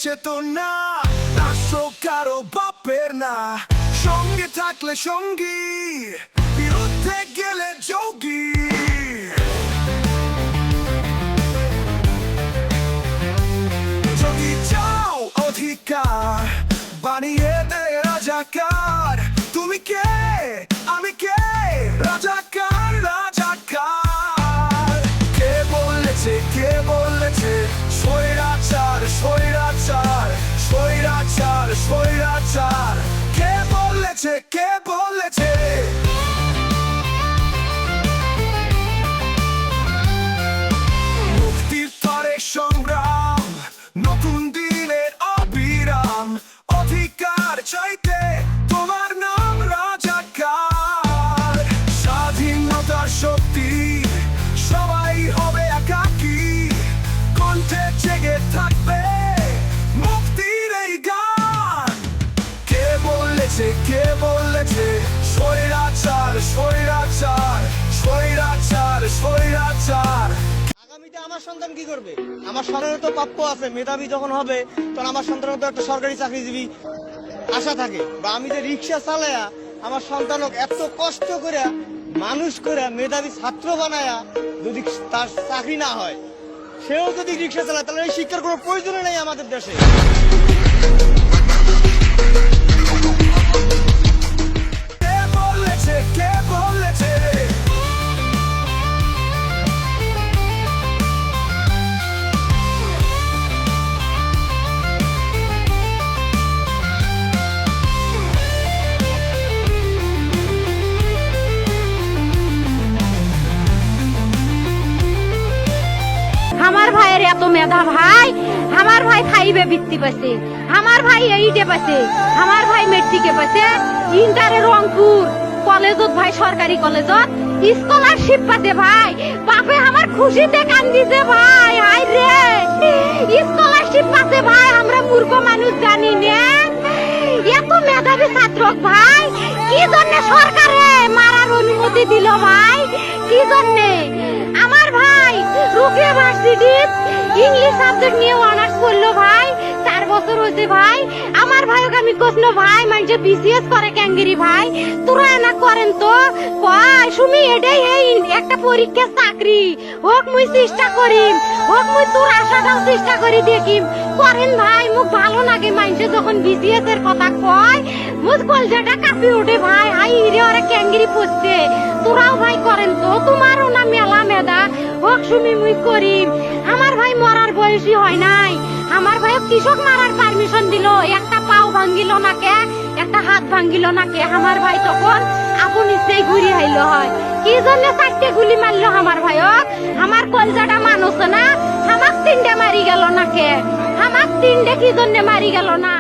চেতনা, রাষ্ট্র কারো বাপের না। সঙ্গে থাকলে সঙ্গী, বিরুদ্ধে গেলে যোগী। যদি চাও অধিকার, বানিয়ে দে রাজাকার। তুমি কে, আমি কে, রাজাকার রাজাকার। কে বলেছে, কে বলেছে স্বৈরাচার স্বৈরাচার স্বৈরাচার স্বৈরাচার? কে বলেছে, কে বলেছে? মুক্তির তরে সংগ্রাম, নতুন দিনের অবিরাম। অধিকার চাইতে তোমার নাম রাজাকার। স্বাধীনতার শক্তি, সবাই হবে একাকী। কণ্ঠে জেগে থাকবে মুক্তির এই গান। কে বলেছে, কে বলেছে স্বৈরাচার স্বৈরাচার স্বৈরাচার স্বৈরাচার? আগামীতে আমার সন্তান কি করবে? আমার সন্তানের তো প্রাপ্য আছে, মেধাবী যখন হবে তখন আমার সন্তানের তো একটা সরকারি চাকরিজীবী আশা থাকে। বা আমি যে রিক্সা চালায়া আমার সন্তানক এত কষ্ট করে মানুষ করে মেধাবী ছাত্র বানায়া যদি তার চাকরি না হয়, সেও যদি রিক্সা চালায়, তাহলে এই শিক্ষার কোনো প্রয়োজন নেই আমাদের দেশে। কে বলেছে, কে বলেছে? আমার ভাইয়ের এত মেধা ভাই, আমার ভাই ফাইভে বৃত্তি পাইছে, আমার ভাই এইটে পাইছে, আমার ভাই মেট্রিকে পাইছে, ইন্টারে রংপুর কলেজত ভাই, সরকারি কলেজত স্কলারশিপ পাতে ভাই। বাপে আমার খুশিতে কান্দিছে ভাই। হাই রে, স্কলারশিপ পাতে ভাই। আমরা মূর্খ মানুষ জানি না এত মেধাবী ছাত্র ভাই কি জন্য সরকারে মারার অনুমতি দিল ভাই? কি জন্যে? আমার ভাই রুকিয়া ভার্সিটি ইংলিশ সাবজেক্ট নিয়ে অনার্স করলো ভাই, 4 বছর হয়েছে ভাই। আমার ভাইকে আমি কইলো ভাই মানুষে বিসিএস করে ক্যাঙ্গেরি ভাই, তোরা না করেন তো? কয় সুমি এটাই এই একটা পরীক্ষা চাকরি হোক, মুই চেষ্টা করিম, হোক মুই তোর আশাটাও চেষ্টা করি দেখিম। করেন ভাই, মুখ ভালো লাগে মানুষে যখন বিসিএস এর কথা কয়, মুখ কলজাটা কাঁপি ওঠে ভাই। হাই রে ওরা ক্যাঙ্গেরি পড়ছে, তোরাও ভাই করেন তো? তোমারও না মেলা মেধা, হোক সুমি মুই করিম। আমার ভাই মরার বয়সী হয় নাই, আমার ভাই কৃষক মারার পারমিশন দিল, একটা পাও ভাঙ্গিল না কে, একটা হাত ভাঙ্গিল না কে। আমার ভাই তখন আপন ইচ্ছেই ঘুরি হাইল হয়। কি জন্য 4টে গুলি মারলো আমার ভাইক? আমার কলজাটা মানুষ না, আমাক 3টে মারি গেল না কে? আমাক 3টে কি জন্য মারি গেল না?